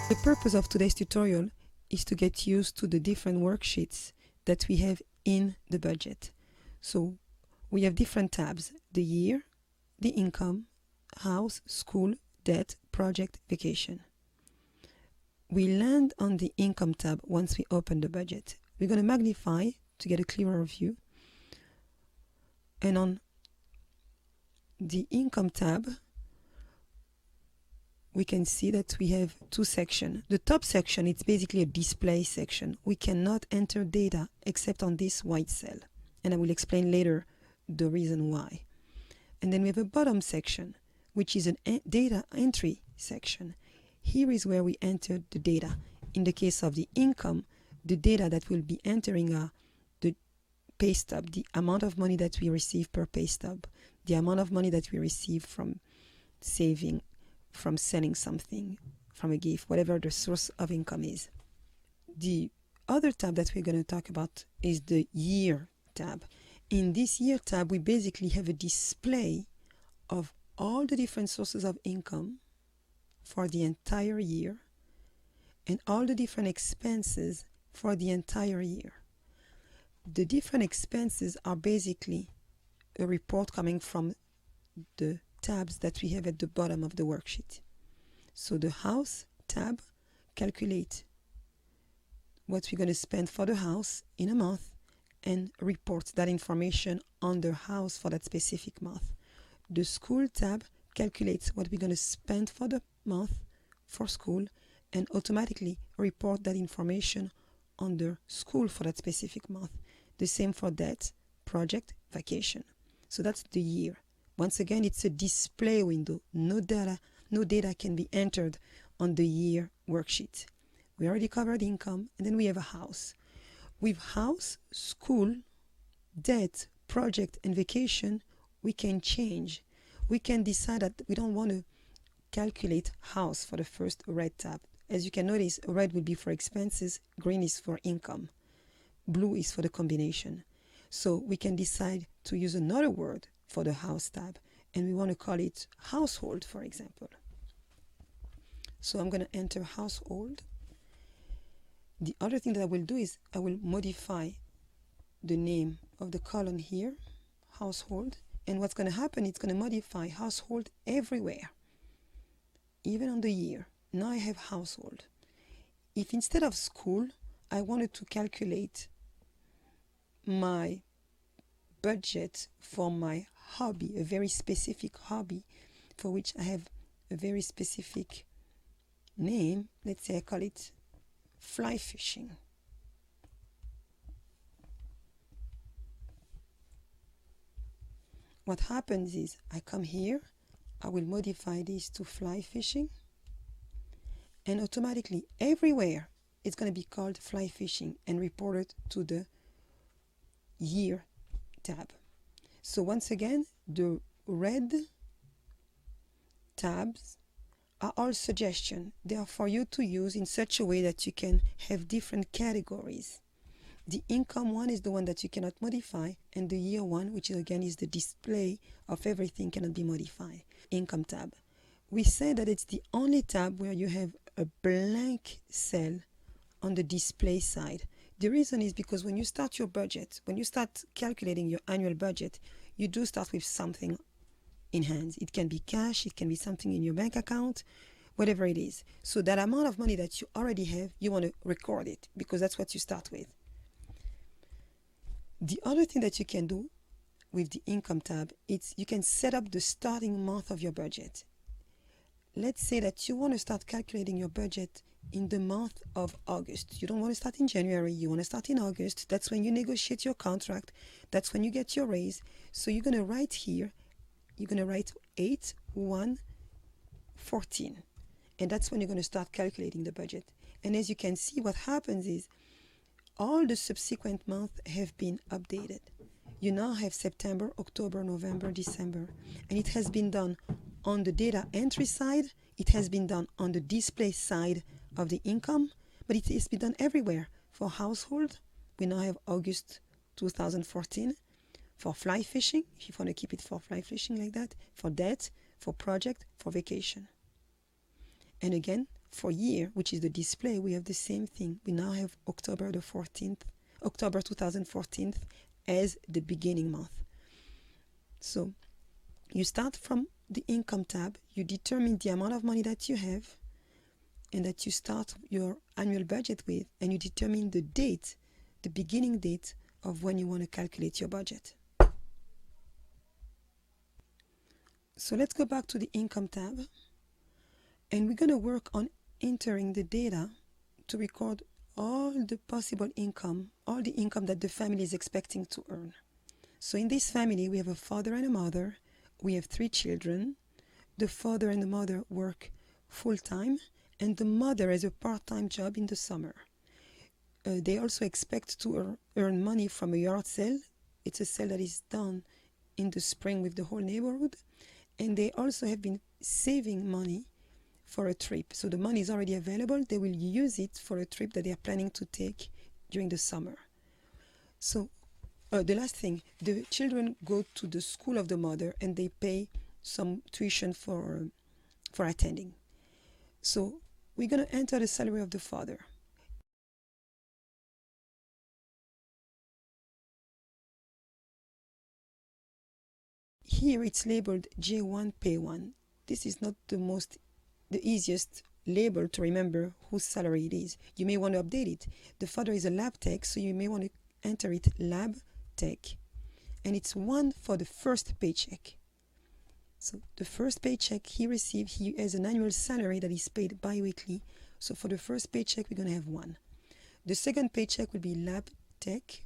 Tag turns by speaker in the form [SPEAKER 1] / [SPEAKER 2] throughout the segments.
[SPEAKER 1] The purpose of today's tutorial is to get used to the different worksheets that we have in the budget. So we have different tabs: the year, the income, house, school, debt, project, vacation. We land on the income tab once we open the budget. We're going to magnify to get a clearer view. And on the income tab, we can see that we have two sections. The top section, it's basically a display section. We cannot enter data except on this white cell. And I will explain later the reason why. And then we have a bottom section, which is a data entry section. Here is where we enter the data. In the case of the income, the data that we'll be entering are the pay stub, the amount of money that we receive per pay stub, the amount of money that we receive from saving, from selling something, from a gift, whatever the source of income is. The other tab that we're going to talk about is the year tab. In this year tab, we basically have a display of all the different sources of income for the entire year and all the different expenses for the entire year. The different expenses are basically a report coming from the tabs that we have at the bottom of the worksheet. So the house tab calculates what we're going to spend for the house in a month and reports that information on the house for that specific month. The school tab calculates what we're going to spend for the month for school and automatically report that information on the school for that specific month. The same for debt, project, vacation. So that's the year. Once again, it's a display window. No data can be entered on the year worksheet. We already covered income, and then we have a house. With house, school, debt, project, and vacation, we can change. We can decide that we don't want to calculate house for the first red tab. As you can notice, red will be for expenses, green is for income, blue is for the combination. So we can decide to use another word for the house tab, and we want to call it household, for example. So I'm going to enter household. The other thing that I will do is I will modify the name of the column here, household, and what's going to happen, it's going to modify household everywhere, even on the year. Now I have household. If instead of school, I wanted to calculate my budget for my hobby, a very specific hobby for which I have a very specific name, let's say I call it fly fishing. What happens is I come here, I will modify this to fly fishing, and automatically everywhere it's going to be called fly fishing and reported to the year tab. So once again, the red tabs are all suggestions. They are for you to use in such a way that you can have different categories. The income one is the one that you cannot modify, and the year one, which again is the display of everything, cannot be modified. Income tab. We say that it's the only tab where you have a blank cell on the display side. The reason is because when you start your budget, when you start calculating your annual budget, you do start with something in hand. It can be cash, it can be something in your bank account, whatever it is. So that amount of money that you already have, you want to record it because that's what you start with. The other thing that you can do with the income tab, it's you can set up the starting month of your budget. Let's say that you want to start calculating your budget in the month of August. You don't want to start in January, you want to start in August. That's when you negotiate your contract. That's when you get your raise. So you're going to write here, you're going to write 8/1/14. And that's when you're going to start calculating the budget. And as you can see, what happens is all the subsequent months have been updated. You now have September, October, November, December. And it has been done on the data entry side. It has been done on the display side of the income, but it has been done everywhere. For household, we now have August 2014. For fly fishing, if you want to keep it for fly fishing like that. For debt, for project, for vacation. And again, for year, which is the display, we have the same thing. We now have October 2014 as the beginning month. So you start from the income tab, you determine the amount of money that you have and that you start your annual budget with, and you determine the date, the beginning date of when you want to calculate your budget. So let's go back to the income tab, and we're going to work on entering the data to record all the possible income, all the income that the family is expecting to earn. So in this family, we have a father and a mother. We have 3 children. The father and the mother work full-time, and the mother has a part-time job in the summer. They also expect to earn money from a yard sale. It's a sale that is done in the spring with the whole neighborhood. And they also have been saving money for a trip. So the money is already available. They will use it for a trip that they are planning to take during the summer. So the last thing, the children go to the school of the mother and they pay some tuition for attending. So we're going to enter the salary of the father. Here it's labeled J1 Pay 1. This is not the easiest label to remember whose salary it is. You may want to update it. The father is a lab tech, so you may want to enter it lab tech. And it's 1 for the first paycheck. So the first paycheck he received, he has an annual salary that is paid bi-weekly. So for the first paycheck, we're going to have 1. The second paycheck will be lab tech,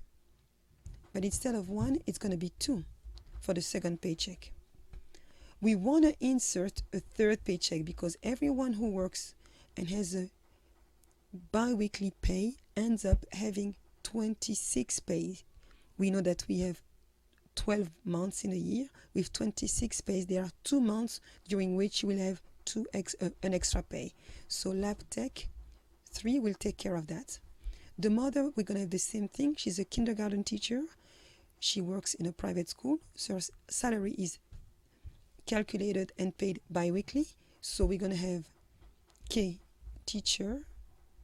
[SPEAKER 1] but instead of 1, it's going to be 2 for the second paycheck. We want to insert a third paycheck because everyone who works and has a bi-weekly pay ends up having 26 pays. We know that we have 12 months in a year. With 26 pays, there are 2 months during which you will have an extra pay. So lab tech 3 will take care of that. The mother, we're going to have the same thing. She's a kindergarten teacher. She works in a private school, so her salary is calculated and paid bi-weekly. So we're going to have K teacher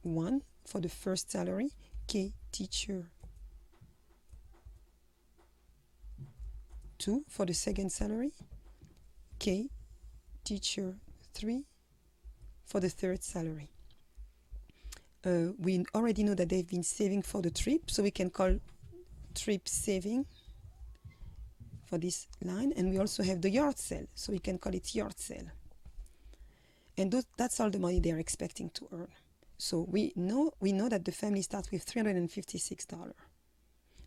[SPEAKER 1] 1 for the first salary, K teacher 2 for the second salary, K teacher 3 for the third salary. We already know that they've been saving for the trip, so we can call trip saving for this line. And we also have the yard sale, so we can call it yard sale. And that's all the money they're expecting to earn. So we know that the family starts with $356,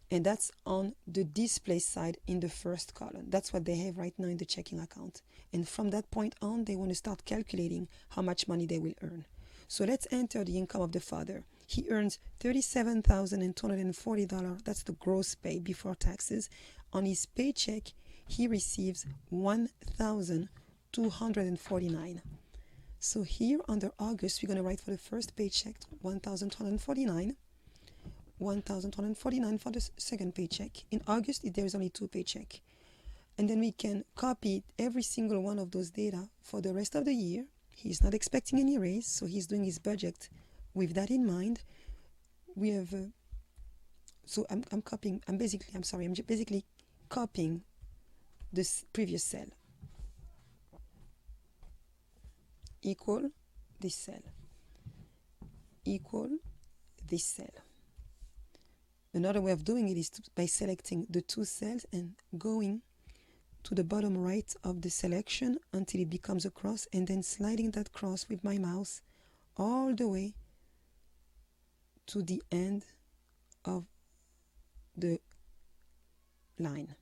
[SPEAKER 1] and that's on the display side in the first column. That's what they have right now in the checking account. And from that point on, they want to start calculating how much money they will earn. So let's enter the income of the father. He earns $37,240. That's the gross pay before taxes. On his paycheck, he receives $1,249. So here under August, we're going to write for the first paycheck $1,249, $1,249 for the second paycheck. In August, there is only 2 paychecks. And then we can copy every single one of those data for the rest of the year. He's not expecting any raise, so he's doing his budget with that in mind. We have, so I'm basically copying this previous cell. Equal this cell. Equal this cell. Another way of doing it is by selecting the 2 cells and going to the bottom right of the selection until it becomes a cross, and then sliding that cross with my mouse all the way to the end of the line.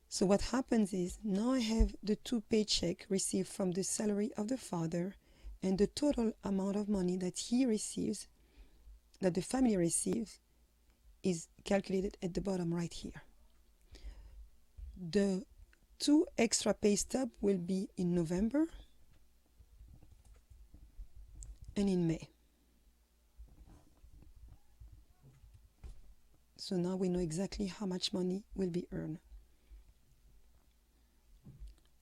[SPEAKER 1] So what happens is now I have the 2 paychecks received from the salary of the father, and the total amount of money that he receives, that the family receives, is calculated at the bottom right here. The 2 extra pay stubs will be in November and in May. So now we know exactly how much money will be earned.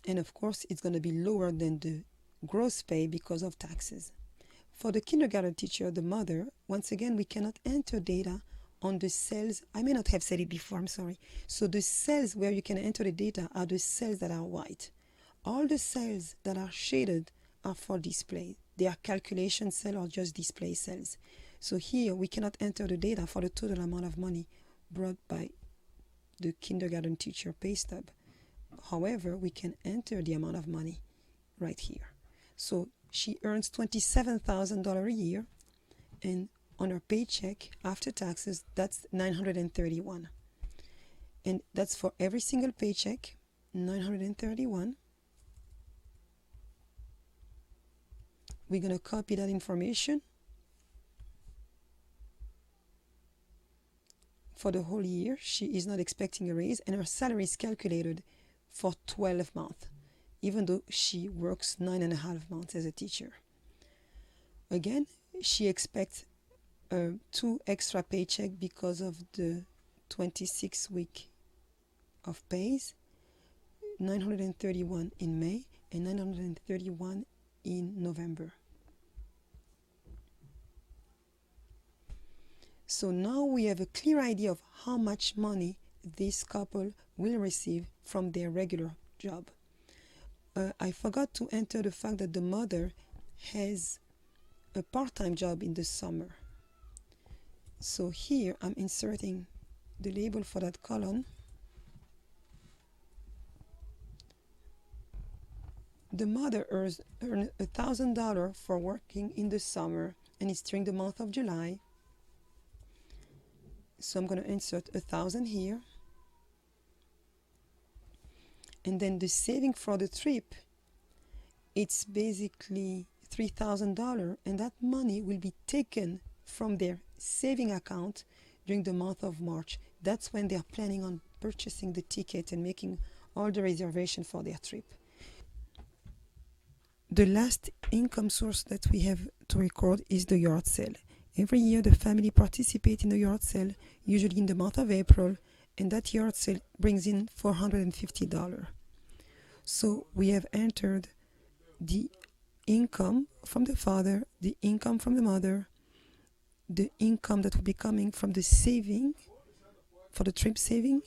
[SPEAKER 1] And of course, it's going to be lower than the gross pay because of taxes. For the kindergarten teacher, the mother, once again, we cannot enter data on the cells. I may not have said it before, I'm sorry. So the cells where you can enter the data are the cells that are white. All the cells that are shaded are for display. They are calculation cells or just display cells. So here we cannot enter the data for the total amount of money brought by the kindergarten teacher pay stub. However, we can enter the amount of money right here. So she earns $27,000 a year, and on her paycheck after taxes, that's $931. And that's for every single paycheck, $931. We're going to copy that information for the whole year. She is not expecting a raise, and her salary is calculated for 12 months, even though she works 9.5 months as a teacher. Again, she expects 2 extra paycheck because of the 26 week of pays, 931 in May and 931 in November. So now we have a clear idea of how much money this couple will receive from their regular job. I forgot to enter the fact that the mother has a part-time job in the summer. So here I'm inserting the label for that column. The mother earns $1,000 for working in the summer, and it's during the month of July. So I'm going to insert 1,000 here. And then the saving for the trip, it's basically $3,000, and that money will be taken from their saving account during the month of March. That's when they are planning on purchasing the ticket and making all the reservation for their trip. The last income source that we have to record is the yard sale. Every year the family participates in the yard sale, usually in the month of April, and that yard sale brings in $450. So we have entered the income from the father, the income from the mother, the income that will be coming from the saving, for the trip saving,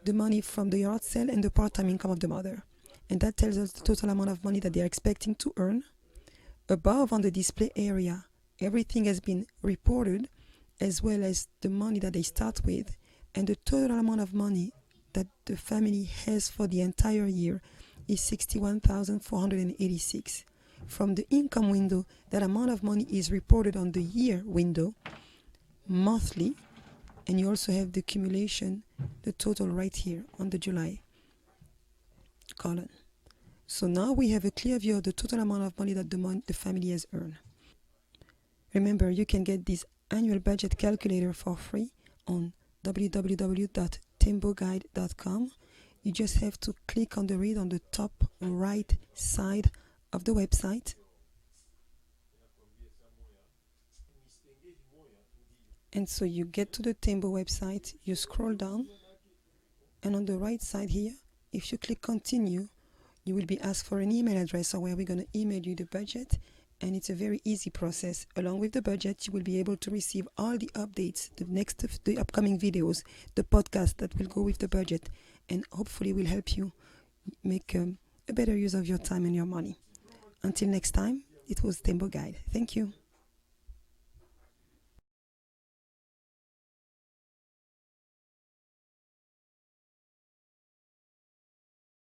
[SPEAKER 1] the money from the yard sale, and the part-time income of the mother. And that tells us the total amount of money that they are expecting to earn. Above on the display area, everything has been reported, as well as the money that they start with, and the total amount of money that the family has for the entire year is $61,486. From the income window, that amount of money is reported on the year window, monthly, and you also have the accumulation, the total right here on the July column. So now we have a clear view of the total amount of money that the family has earned. Remember, you can get this annual budget calculator for free on www.temboguide.com. You just have to click on the read on the top right side of the website. And so you get to the Tembo website, you scroll down, and on the right side here, if you click continue, you will be asked for an email address, or where we're going to email you the budget. And it's a very easy process. Along with the budget, you will be able to receive all the updates, the upcoming videos, the podcast that will go with the budget, and hopefully will help you make a better use of your time and your money. Until next time, it was Tembo Guide. Thank you.